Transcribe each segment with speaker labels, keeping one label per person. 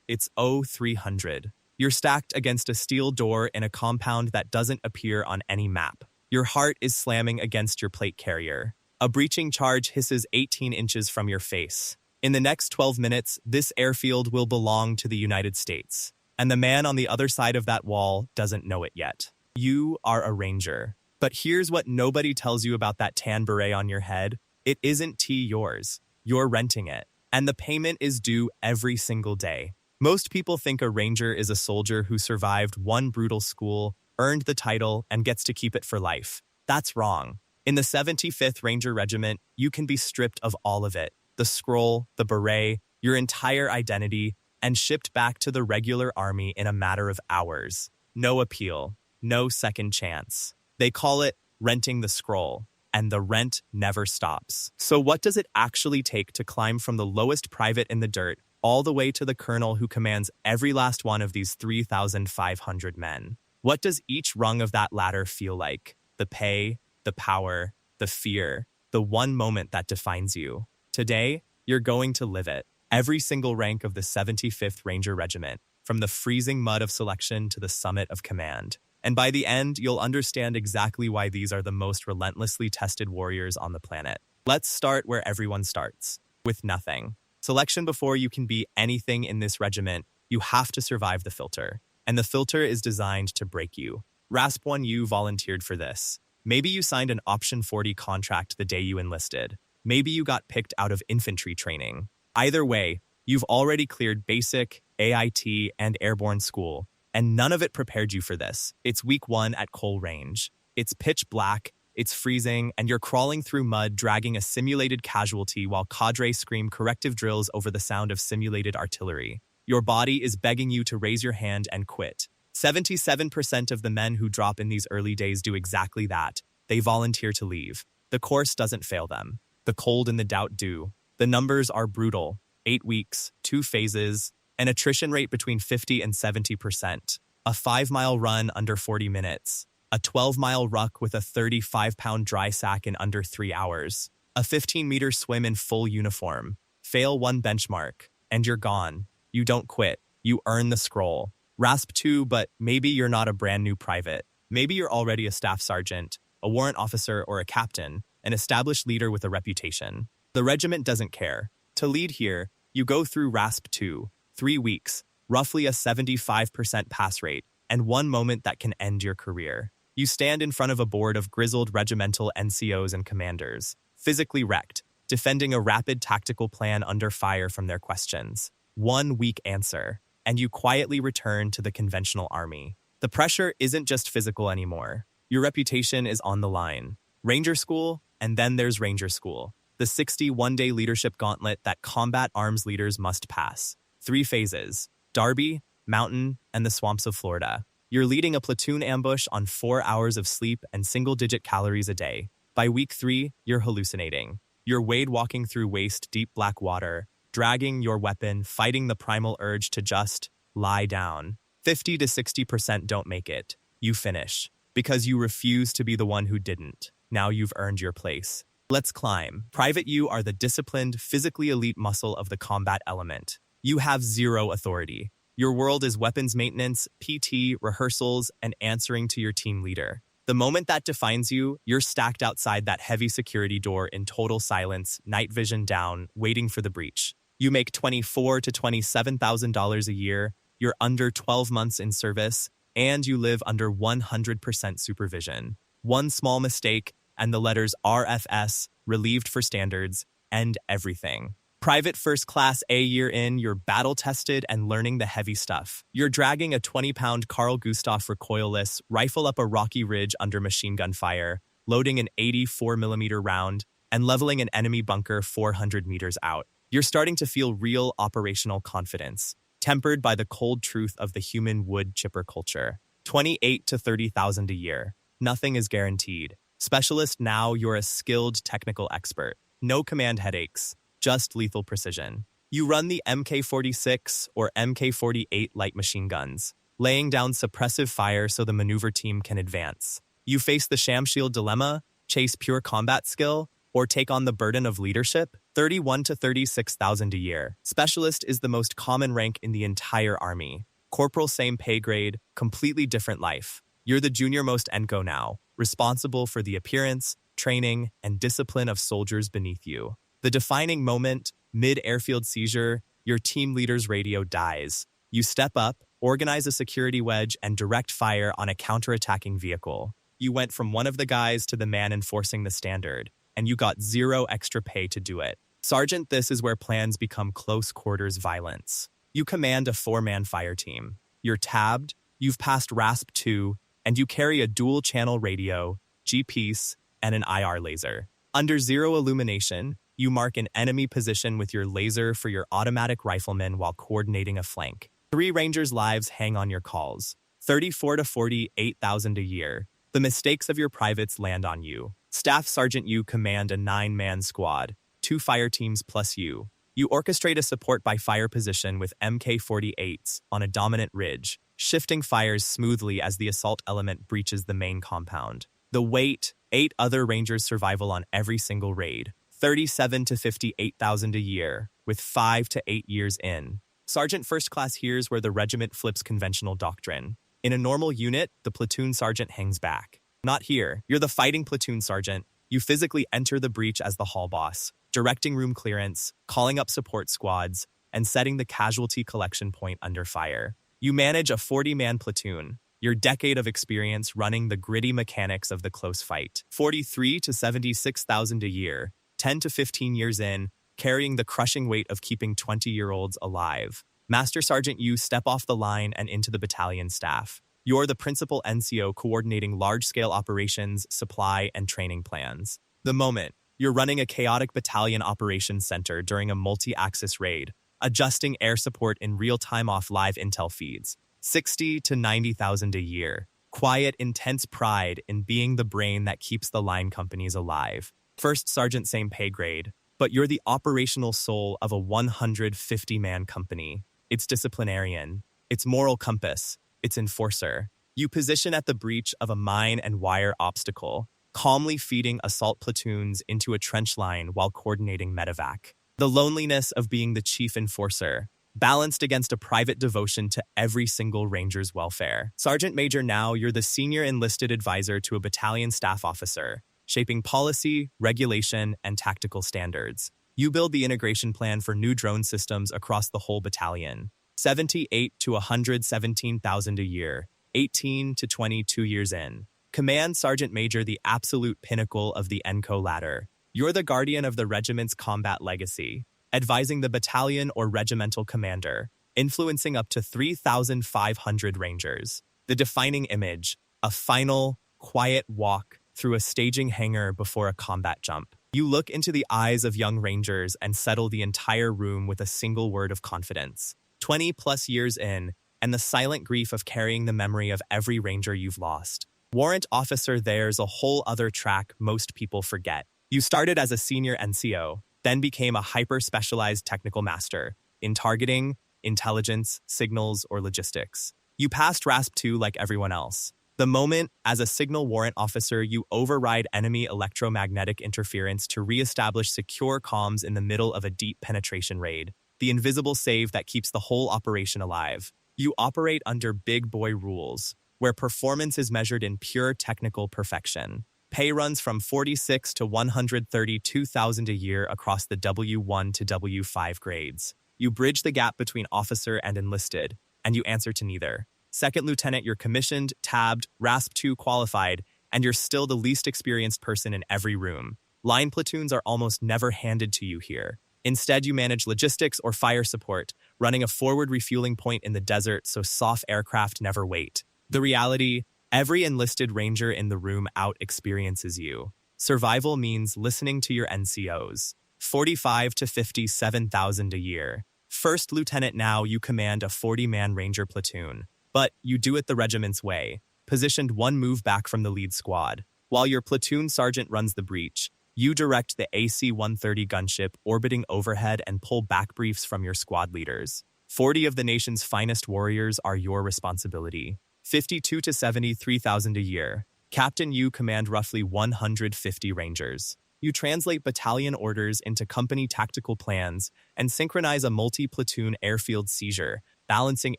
Speaker 1: It's 0300. You're stacked against a steel door in a compound that doesn't appear on any map. Your heart is slamming against your plate carrier. A breaching charge hisses 18 inches from your face. In the next 12 minutes, this airfield will belong to the United States. And the man on the other side of that wall doesn't know it yet. You are a Ranger. But here's what nobody tells you about that tan beret on your head. It isn't yours. You're renting it. And the payment is due every single day. Most people think a Ranger is a soldier who survived one brutal school, earned the title, and gets to keep it for life. That's wrong. In the 75th Ranger Regiment, you can be stripped of all of it. The scroll, the beret, your entire identity, and shipped back to the regular army in a matter of hours. No appeal, no second chance. They call it renting the scroll, and the rent never stops. So what does it actually take to climb from the lowest private in the dirt all the way to the colonel who commands every last one of these 3,500 men? What does each rung of that ladder feel like? The pay, the power, the fear, the one moment that defines you. Today, you're going to live it. Every single rank of the 75th Ranger Regiment, from the freezing mud of selection to the summit of command. And by the end, you'll understand exactly why these are the most relentlessly tested warriors on the planet. Let's start where everyone starts, with nothing. Selection before you can be anything in this regiment, you have to survive the filter. And the filter is designed to break you. RASP 1U volunteered for this. Maybe you signed an Option 40 contract the day you enlisted. Maybe you got picked out of infantry training. Either way, you've already cleared basic, AIT, and airborne school, and none of it prepared you for this. It's week 1 at Cole Range. It's pitch black, it's freezing, and you're crawling through mud dragging a simulated casualty while cadres scream corrective drills over the sound of simulated artillery. Your body is begging you to raise your hand and quit. 77% of the men who drop in these early days do exactly that. They volunteer to leave. The course doesn't fail them. The cold and the doubt do. The numbers are brutal. 8 weeks, 2 phases, an attrition rate between 50 and 70%, a 5-mile run under 40 minutes, a 12-mile ruck with a 35-pound dry sack in under 3 hours, a 15-meter swim in full uniform, fail one benchmark, and you're gone. You don't quit. You earn the scroll. RASP 2, but maybe you're not a brand new private. Maybe you're already a staff sergeant, a warrant officer, or a captain, an established leader with a reputation. The regiment doesn't care. To lead here, you go through RASP 2, 3 weeks, roughly a 75% pass rate, and one moment that can end your career. You stand in front of a board of grizzled regimental NCOs and commanders, physically wrecked, defending a rapid tactical plan under fire from their questions. One weak answer, and you quietly return to the conventional army. The pressure isn't just physical anymore. Your reputation is on the line. Ranger School, and then there's Ranger School, the 61-day leadership gauntlet that combat arms leaders must pass. 3 phases: Darby, Mountain, and the swamps of Florida. You're leading a platoon ambush on 4 hours of sleep and single-digit calories a day. By week 3, you're hallucinating. You're wade walking through waist-deep black water, dragging your weapon, fighting the primal urge to just lie down. 50 to 60% don't make it. You finish. Because you refuse to be the one who didn't. Now you've earned your place. Let's climb. Private you are the disciplined, physically elite muscle of the combat element. You have zero authority. Your world is weapons maintenance, PT, rehearsals, and answering to your team leader. The moment that defines you, you're stacked outside that heavy security door in total silence, night vision down, waiting for the breach. You make $24,000 to $27,000 a year, you're under 12 months in service, and you live under 100% supervision. One small mistake, and the letters RFS, relieved for standards, end everything. Private First Class A year in, you're battle-tested and learning the heavy stuff. You're dragging a 20-pound Carl Gustaf recoilless rifle up a rocky ridge under machine gun fire, loading an 84mm round, and leveling an enemy bunker 400 meters out. You're starting to feel real operational confidence, tempered by the cold truth of the human wood chipper culture. 28 to 30,000 a year. Nothing is guaranteed. Specialist now, you're a skilled technical expert. No command headaches, just lethal precision. You run the MK-46 or MK-48 light machine guns, laying down suppressive fire so the maneuver team can advance. You face the sham shield dilemma, chase pure combat skill, or take on the burden of leadership? 31 to 36,000 a year. Specialist is the most common rank in the entire Army. Corporal, same pay grade, completely different life. You're the junior-most ENCO now, responsible for the appearance, training, and discipline of soldiers beneath you. The defining moment, mid-airfield seizure, your team leader's radio dies. You step up, organize a security wedge, and direct fire on a counterattacking vehicle. You went from one of the guys to the man enforcing the standard, and you got zero extra pay to do it. Sergeant, this is where plans become close quarters violence. You command a 4-man fire team. You're tabbed, you've passed RASP 2, and you carry a dual-channel radio, G-piece, and an IR laser. Under zero illumination, you mark an enemy position with your laser for your automatic rifleman while coordinating a flank. 3 Rangers' lives hang on your calls. 34 to 48,000 a year. The mistakes of your privates land on you. Staff Sergeant, you command a 9-man squad, 2 fire teams plus you. You orchestrate a support by fire position with MK-48s on a dominant ridge, shifting fires smoothly as the assault element breaches the main compound. The weight, 8 other Rangers' survival on every single raid. 37 to 58,000 a year, with 5 to 8 years in. Sergeant First Class, here's where the regiment flips conventional doctrine. In a normal unit, the platoon sergeant hangs back. Not here. You're the fighting platoon sergeant. You physically enter the breach as the hall boss, directing room clearance, calling up support squads, and setting the casualty collection point under fire. You manage a 40-man platoon, your decade of experience running the gritty mechanics of the close fight. 43 to 76,000 a year, 10 to 15 years in, carrying the crushing weight of keeping 20-year-olds alive. Master Sergeant, you step off the line and into the battalion staff. You're the principal NCO coordinating large-scale operations, supply, and training plans. The moment, you're running a chaotic battalion operations center during a multi-axis raid, adjusting air support in real time off live intel feeds. 60 to 90,000 a year. Quiet, intense pride in being the brain that keeps the line companies alive. First Sergeant, same pay grade, but you're the operational soul of a 150-man company. It's disciplinarian, it's moral compass, it's enforcer. You position at the breach of a mine and wire obstacle, calmly feeding assault platoons into a trench line while coordinating medevac. The loneliness of being the chief enforcer, balanced against a private devotion to every single Ranger's welfare. Sergeant Major, now you're the senior enlisted advisor to a battalion staff officer, shaping policy, regulation, and tactical standards. You build the integration plan for new drone systems across the whole battalion. 78 to 117,000 a year, 18 to 22 years in. Command Sergeant Major, the absolute pinnacle of the ENCO ladder. You're the guardian of the regiment's combat legacy, advising the battalion or regimental commander, influencing up to 3,500 Rangers. The defining image, a final, quiet walk through a staging hangar before a combat jump. You look into the eyes of young Rangers and settle the entire room with a single word of confidence. 20 plus years in, and the silent grief of carrying the memory of every Ranger you've lost. Warrant Officer, there's a whole other track most people forget. You started as a senior NCO, then became a hyper-specialized technical master in targeting, intelligence, signals, or logistics. You passed RASP 2 like everyone else. The moment, as a signal warrant officer, you override enemy electromagnetic interference to re-establish secure comms in the middle of a deep penetration raid. The invisible save that keeps the whole operation alive. You operate under big boy rules, where performance is measured in pure technical perfection. Pay runs from 46 to 132,000 a year across the W1 to W5 grades. You bridge the gap between officer and enlisted, and you answer to neither. Second Lieutenant, you're commissioned, tabbed, RASP 2 qualified, and you're still the least experienced person in every room. Line platoons are almost never handed to you here. Instead, you manage logistics or fire support, running a forward refueling point in the desert so soft aircraft never wait. The reality, every enlisted Ranger in the room out-experiences you. Survival means listening to your NCOs. 45 to 57,000 a year. First Lieutenant, now you command a 40-man Ranger platoon. But you do it the regiment's way, positioned one move back from the lead squad. While your platoon sergeant runs the breach, you direct the AC-130 gunship orbiting overhead and pull back briefs from your squad leaders. 40 of the nation's finest warriors are your responsibility. 52 to 73,000 a year. Captain, you command roughly 150 Rangers. You translate battalion orders into company tactical plans and synchronize a multi-platoon airfield seizure, balancing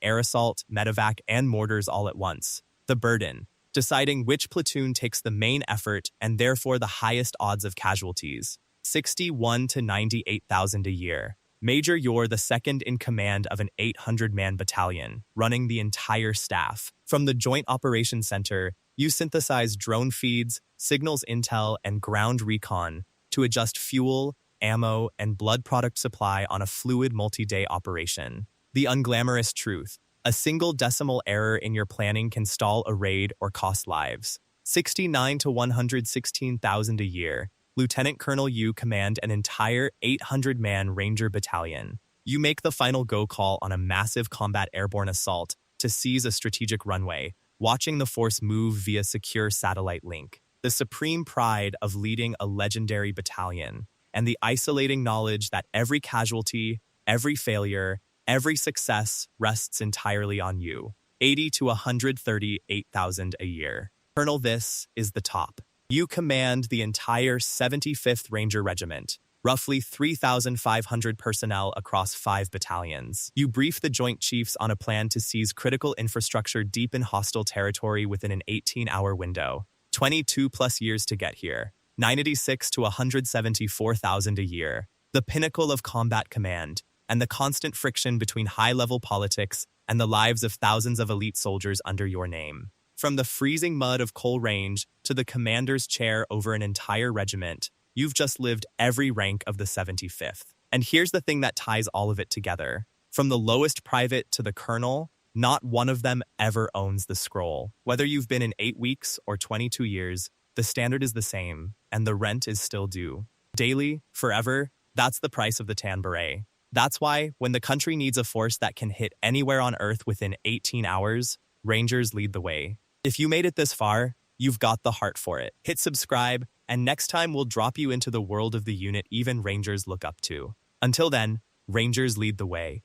Speaker 1: air assault, medevac, and mortars all at once. The burden: deciding which platoon takes the main effort and therefore the highest odds of casualties. 61 to 98,000 a year. Major, you're the second in command of an 800-man battalion, running the entire staff. From the Joint Operations Center, you synthesize drone feeds, signals intel, and ground recon to adjust fuel, ammo, and blood product supply on a fluid multi-day operation. The unglamorous truth: a single decimal error in your planning can stall a raid or cost lives. 69 to 116,000 a year. Lieutenant Colonel, you command an entire 800-man Ranger battalion. You make the final go call on a massive combat airborne assault to seize a strategic runway, watching the force move via secure satellite link. The supreme pride of leading a legendary battalion, and the isolating knowledge that every casualty, every failure, every success rests entirely on you. 80 to 138,000 a year. Colonel, this is the top. You command the entire 75th Ranger Regiment, roughly 3,500 personnel across 5 battalions. You brief the Joint Chiefs on a plan to seize critical infrastructure deep in hostile territory within an 18-hour window. 22+ years to get here. 96 to 174,000 a year. The pinnacle of combat command, and the constant friction between high-level politics and the lives of thousands of elite soldiers under your name. From the freezing mud of Cole Range to the commander's chair over an entire regiment, you've just lived every rank of the 75th. And here's the thing that ties all of it together. From the lowest private to the colonel, not one of them ever owns the scroll. Whether you've been in 8 weeks or 22 years, the standard is the same, and the rent is still due. Daily, forever, that's the price of the tan beret. That's why, when the country needs a force that can hit anywhere on Earth within 18 hours, Rangers lead the way. If you made it this far, you've got the heart for it. Hit subscribe, and next time we'll drop you into the world of the unit even Rangers look up to. Until then, Rangers lead the way.